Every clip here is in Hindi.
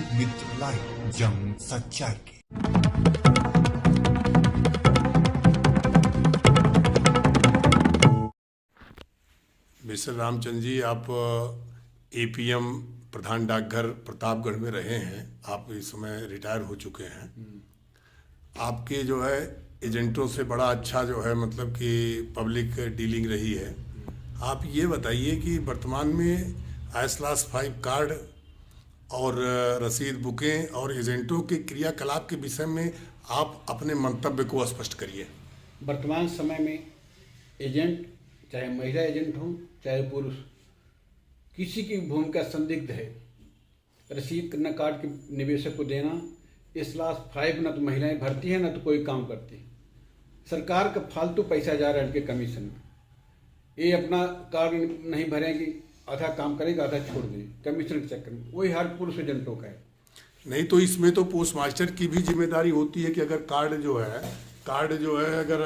युग मित्र लाइव, जंग सच्चाई की। मिस्टर रामचंद्र जी, आप एपीएम प्रधान डाकघर प्रतापगढ़ में रहे हैं। आप इस समय रिटायर हो चुके हैं। आपके जो है एजेंटों से बड़ा अच्छा जो है मतलब कि पब्लिक डीलिंग रही है। आप ये बताइए कि वर्तमान में I/5 कार्ड और रसीद बुकें और एजेंटों के क्रियाकलाप के विषय में आप अपने मंतव्य को स्पष्ट करिए। वर्तमान समय में एजेंट, चाहे महिला एजेंट हो चाहे पुरुष, किसी की भूमिका संदिग्ध है। रसीद न कार्ड के निवेशक को देना, I/5 न तो महिलाएं भरती हैं न तो कोई काम करती है। सरकार का फालतू पैसा जा रहा है इनके कमीशन में। ये अपना कार्ड नहीं भरेंगे, आधा काम करेगा आधा छोड़ देंगे कमीशन के चक्कर में। वही हर पुरुष एजेंटों का है। नहीं तो इसमें तो पोस्ट मास्टर की भी जिम्मेदारी होती है कि अगर कार्ड जो है अगर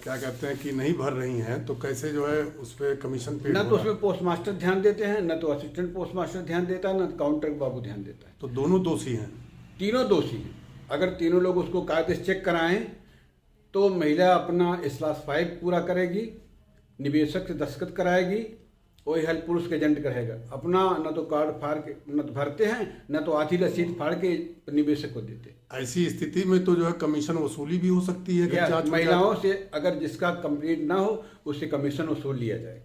क्या कहते हैं कि नहीं भर रही हैं तो कैसे जो है उस पर कमीशन पे ना तो उसमें पोस्ट मास्टर ध्यान देते हैं, न तो असिस्टेंट पोस्ट मास्टर ध्यान देता है, न तो काउंटर बाबू ध्यान देता है। तो दोनों दोषी हैं। तीनों दोषी हैं। अगर तीनों लोग उसको कायदे से चेक कराएं तो महिला अपना I/5 पूरा करेगी, निवेशक से दस्तखत कराएगी, वही हेल्प पुरुष के एजेंट करेगा। अपना न तो कार्ड फाड़ के न तो भरते हैं, न तो आधी रसीद फाड़ के निवेशक को देते। ऐसी स्थिति में तो जो है कमीशन वसूली भी हो सकती है कि महिलाओं से अगर जिसका कंप्लीट ना हो उससे कमीशन वसूल लिया जाए।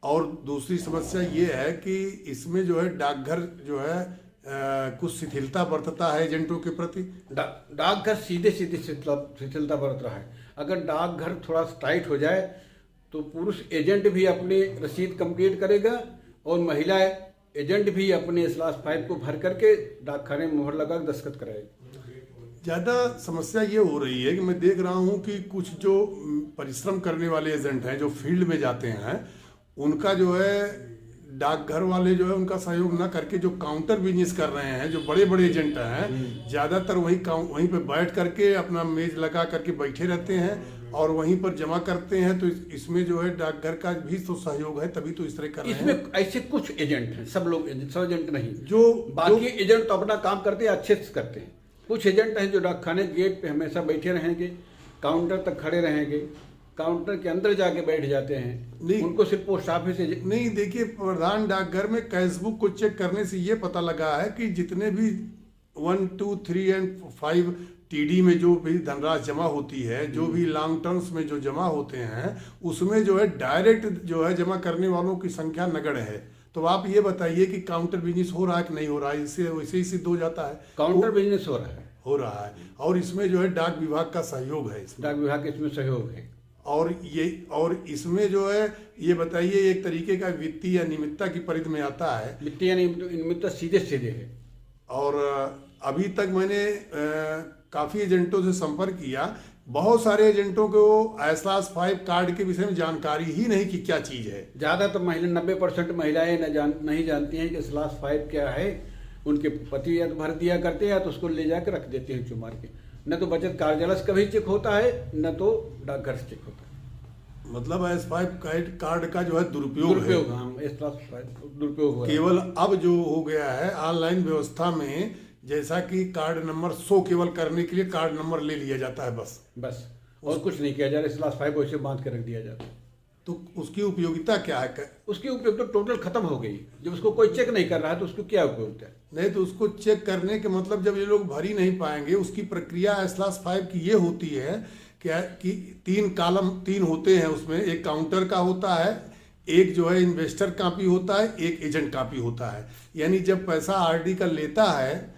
और दूसरी समस्या ये है कि इसमें जो है डाकघर जो है कुछ शिथिलता बरतता है एजेंटों के प्रति। डाकघर सीधे शिथिलता बरत रहा है। अगर डाकघर थोड़ा टाइट हो जाए तो पुरुष एजेंट भी अपनी रसीद कंप्लीट करेगा और महिला एजेंट भी अपने I/5 को भर करके डाकखाने में मोहर लगा के दस्तखत कराएगा। ज़्यादा समस्या ये हो रही है कि मैं देख रहा हूँ कि कुछ जो परिश्रम करने वाले एजेंट हैं जो फील्ड में जाते हैं, उनका जो है डाकघर वाले जो है उनका सहयोग ना करके जो काउंटर बिजनेस कर रहे हैं, जो बड़े बड़े एजेंट हैं, ज़्यादातर वहीं पे बैठ करके अपना मेज लगा करके बैठे रहते हैं और वहीं पर जमा करते हैं। तो इसमें जो है डाकघर का भी तो सहयोग है, तभी तो इस तरह कर रहे हैं। इसमें ऐसे कुछ एजेंट हैं, सब एजेंट नहीं। जो बाकी एजेंट तो अपना काम करते हैं, अच्छे से करते हैं। कुछ एजेंट हैं जो डाकखाने गेट पे हमेशा बैठे रहेंगे, काउंटर तक खड़े रहेंगे, काउंटर के अंदर जाके बैठ जाते हैं। उनको सिर्फ पोस्ट ऑफिस से नहीं। देखिए, प्रधान डाकघर में कैशबुक को चेक करने से ये पता लगा है कि जितने भी 1, 2, 3 और 5 टीडी में जो भी धनराशि जमा होती है, जो भी लॉन्ग टर्म्स में जो जमा होते हैं, उसमें जो है डायरेक्ट जो है जमा करने वालों की संख्या नगण्य है। तो आप ये बताइए कि काउंटर बिजनेस हो रहा है कि नहीं हो रहा है? इससे वैसे ही सिद्ध हो जाता है काउंटर बिजनेस हो रहा है। और इसमें जो है डाक विभाग का सहयोग है। डाक विभाग का इसमें सहयोग है। और इसमें जो है ये बताइए, एक तरीके का वित्तीय अनियमितता की परिधि में आता है। वित्तीय अनियमितता सीधे है। और अभी तक मैंने काफ़ी एजेंटों से संपर्क किया। बहुत सारे एजेंटों को I/5 कार्ड के विषय में जानकारी ही नहीं कि क्या चीज़ है। ज़्यादातर महिला 90% महिलाएं नहीं जानती हैं कि I/5 क्या है। उनके पति या तो भर दिया करते हैं या तो उसको ले जाकर रख देते हैं चुमार के। न तो बचत कार्यालय से कभी चेक होता है, न तो डाकघर से चेक होता है। मतलब I/5 कार्ड का जो है दुरुपयोग केवल अब जो हो गया है ऑनलाइन व्यवस्था में, जैसा कि कार्ड नंबर 100 केवल करने के लिए कार्ड नंबर ले लिया जाता है बस और कुछ नहीं किया जा रहा। I/5 वैसे बांध के रख दिया जाता है। तो उसकी उपयोगिता क्या है? उसकी उपयोगिता टोटल खत्म हो गई। जब उसको कोई चेक नहीं कर रहा है तो उसको क्या उपयोगिता है? नहीं तो उसको चेक करने के मतलब जब ये लोग भर ही नहीं पाएंगे, उसकी प्रक्रिया I/5 की ये होती है क्या कि 3 होते हैं उसमें। एक काउंटर का होता है, एक जो है इन्वेस्टर कॉपी होता है, एक एजेंट कॉपी होता है। यानी जब पैसा आरडी का लेता है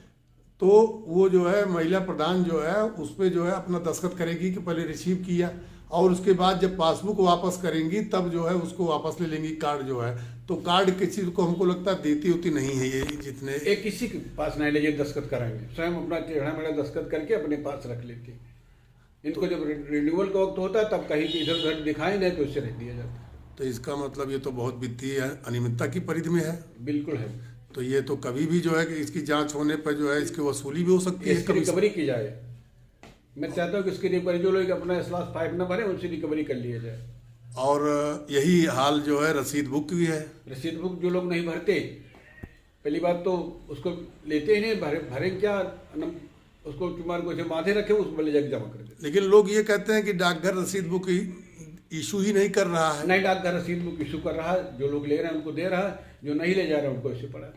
तो वो जो है महिला प्रधान जो है उस पर जो है अपना दस्तखत करेगी कि पहले रिसीव किया, और उसके बाद जब पासबुक वापस करेंगी तब जो है उसको वापस ले लेंगी कार्ड जो है। तो कार्ड किसी को हमको लगता है देती होती नहीं है ये जितने एक किसी के पास नहीं ले दस्तखत कराएंगे, स्वयं अपना टेढ़ा मेढ़ा दस्तखत करके अपने पास रख लेते हैं। इनको जब रिन्यूअल का वक्त होता है तब कहीं इधर उधर दिखाई नहीं तो उससे रख दिया जाता है। तो इसका मतलब ये तो बहुत वित्तीय अनियमितता की परिधि में है। बिल्कुल है। तो ये तो कभी भी जो है कि इसकी जांच होने पर जो है इसकी वसूली भी हो सकती है, इसकी रिकवरी की जाए। मैं चाहता हूँ कि इसकी रिकवरी जो लोग अपना I/5 न भरे उनसे रिकवरी कर लिया जाए। और यही हाल जो है रसीद बुक की है। रसीद बुक जो लोग नहीं भरते पहली बात तो उसको लेते ही नहीं, भरे क्या उसको तुम्हारे को जो माथे रखे उसको ले जाके जमा कर देते। लेकिन लोग ये कहते हैं कि डाकघर रसीद बुक इशू ही नहीं कर रहा है। नहीं, डाकघर रसीद बुक इशू कर रहा है, जो लोग ले रहे हैं उनको दे रहा है, जो नहीं ले जा रहे हैं उनको ऐसे पड़ा है।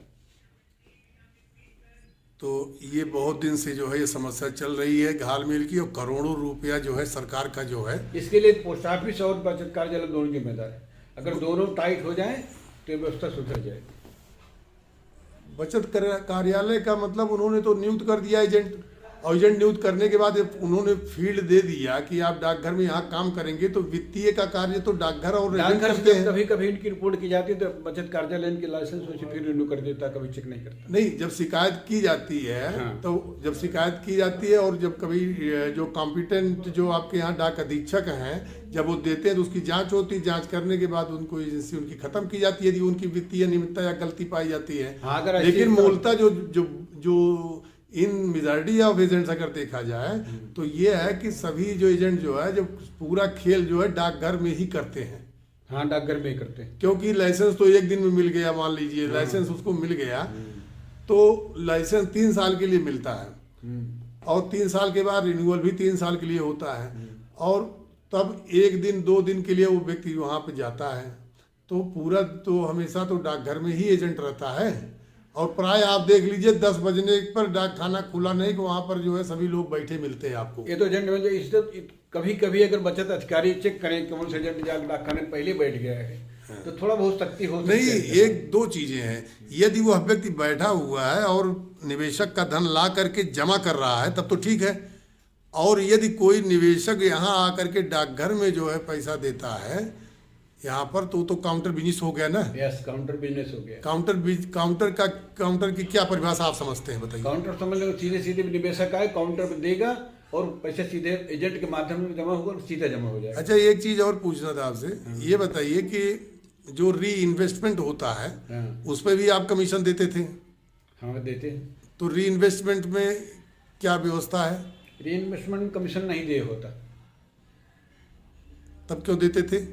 तो ये बहुत दिन से जो है ये समस्या चल रही है घालमेल की, और करोड़ों रुपया जो है सरकार का जो है, इसके लिए पोस्ट ऑफिस और बचत कार्यालय दोनों जिम्मेदार है। अगर दोनों टाइट हो जाए तो व्यवस्था सुधर जाएगी। बचत कार्यालय का मतलब उन्होंने तो नियुक्त कर दिया एजेंट, और एजेंट नियुक्त करने के बाद उन्होंने फील्ड दे दिया कि आप डाकघर में यहाँ काम करेंगे, तो वित्तीय का कार्य तो डाकघर और एजेंट करते हैं। कभी कभी इनकी रिपोर्ट की जाती है तो बचत कार्यालय इनके लाइसेंस उसे फिर रिन्यू कर देता, कभी चेक नहीं करता। नहीं, जब शिकायत की जाती है तो जब शिकायत की जाती है और जब कभी जो कॉम्पिटेंट जो आपके यहाँ डाक अधीक्षक हैं जब वो देते हैं तो उसकी जांच होती है, जांच करने के बाद उनको एजेंसी उनकी खत्म की जाती है यदि उनकी वित्तीय अनियमितता या गलती पाई जाती है। लेकिन मूलतः जो इन मेजॉरिटी ऑफ एजेंट्स अगर देखा जाए तो ये है कि सभी जो एजेंट जो है, जो पूरा खेल जो है डाकघर में ही करते हैं। हाँ, डाकघर में ही करते हैं, क्योंकि लाइसेंस तो एक दिन में मिल गया, मान लीजिए लाइसेंस उसको मिल गया तो लाइसेंस 3 साल के लिए मिलता है, और 3 साल के बाद रिन्यूअल भी 3 साल के लिए होता है, और तब 1 दिन 2 दिन के लिए वो व्यक्ति वहाँ पे जाता है। तो पूरा तो हमेशा तो डाकघर में ही एजेंट रहता है, और प्राय आप देख लीजिए 10 बजने पर डाक खाना खुला नहीं कि वहाँ पर जो है सभी लोग बैठे मिलते हैं आपको। ये तो एजेंट इससे कभी कभी अगर बचत अधिकारी चेक करें कौन से एजेंट जाकर डाक खाने पहले बैठ गया है तो थोड़ा बहुत सख्ती हो सकती है। नहीं, 1-2 चीजें हैं, यदि वह व्यक्ति बैठा हुआ है और निवेशक का धन ला करके जमा कर रहा है तब तो ठीक है, और यदि कोई निवेशक यहाँ आकर के डाकघर में जो है पैसा देता है यहाँ पर तो काउंटर बिजनेस हो गया ना। यस, काउंटर बिजनेस हो गया। काउंटर की क्या परिभाषा आप समझते हैं, बताइए। काउंटर समझ लो सीधे निवेशक आए, काउंटर पे देगा और पैसे सीधे एजेंट के माध्यम से जमा होगा और सीधा जमा हो जाएगा। अच्छा, एक चीज और पूछना था आपसे, ये बताइए कि जो री इन्वेस्टमेंट होता है उस पर भी आप कमीशन देते थे? हाँ, देते हैं। तो री इन्वेस्टमेंट में क्या व्यवस्था है? री इन्वेस्टमेंट कमीशन नहीं दे होता। तब क्यों देते थे?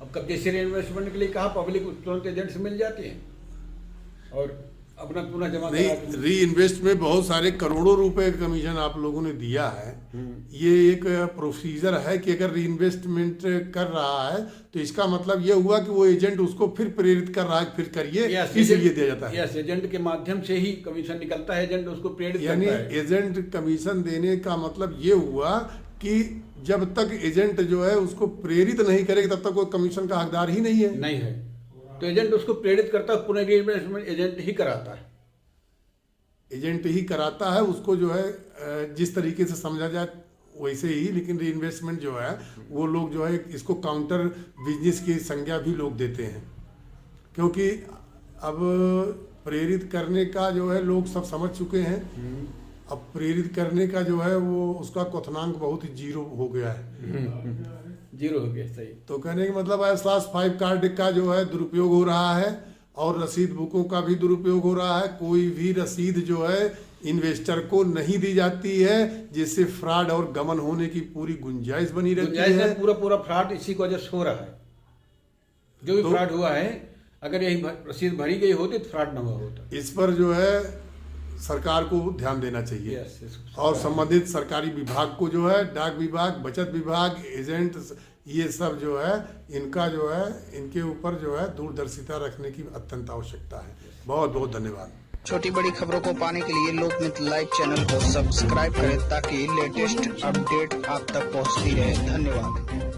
अब कब जैसे इन्वेस्टमेंट के लिए कहा पब्लिक तुरंत एजेंट से मिल जाती है और अपना पुनः जमा नहीं, री इन्वेस्ट में बहुत सारे करोड़ों रुपए कमीशन आप लोगों ने दिया है। ये एक प्रोसीजर है कि अगर री इन्वेस्टमेंट कर रहा है तो इसका मतलब ये हुआ कि वो एजेंट उसको फिर प्रेरित कर रहा है, फिर करिए, इसलिए दिया जाता है। यस, एजेंट के माध्यम से ही कमीशन निकलता है, एजेंट उसको प्रेरित यानी करता है। एजेंट कमीशन देने का मतलब ये हुआ कि जब तक एजेंट जो है उसको प्रेरित नहीं करेगा तब तक वो कमीशन का हकदार ही नहीं है। नहीं है, तो एजेंट उसको प्रेरित करता है, पुनः रीइन्वेस्टमेंट एजेंट ही कराता है। एजेंट ही कराता है उसको, जो है जिस तरीके से समझा जाए वैसे ही। लेकिन रीइन्वेस्टमेंट जो है वो लोग जो है इसको काउंटर बिजनेस की संज्ञा भी लोग देते हैं, क्योंकि अब प्रेरित करने का जो है लोग सब समझ चुके हैं। अब प्रेरित करने का जो है वो उसका क्वथनांक बहुत ही 0 हो गया है। 0 हो गया, सही। तो कहने का मतलब S/5 कार्ड का जो है दुरुपयोग हो रहा है, और रसीद बुकों का भी दुरुपयोग हो रहा है। कोई भी रसीद जो है इन्वेस्टर को नहीं दी जाती है, जिससे फ्रॉड और गमन होने की पूरी गुंजाइश बनी रहती है। पूरा फ्रॉड इसी की वजह से हो रहा है। जो भी फ्रॉड हुआ है, अगर यही रसीद भरी गई होती तो फ्रॉड न हुआ होता। इस पर जो है सरकार को ध्यान देना चाहिए, और संबंधित सरकारी विभाग को जो है, डाक विभाग, बचत विभाग, एजेंट, ये सब जो है इनका जो है इनके ऊपर जो है दूरदर्शिता रखने की अत्यंत आवश्यकता है। बहुत बहुत धन्यवाद। छोटी बड़ी खबरों को पाने के लिए लोकमित्र लाइव चैनल को सब्सक्राइब करें ताकि लेटेस्ट अपडेट आप तक पहुंचती रहे। धन्यवाद।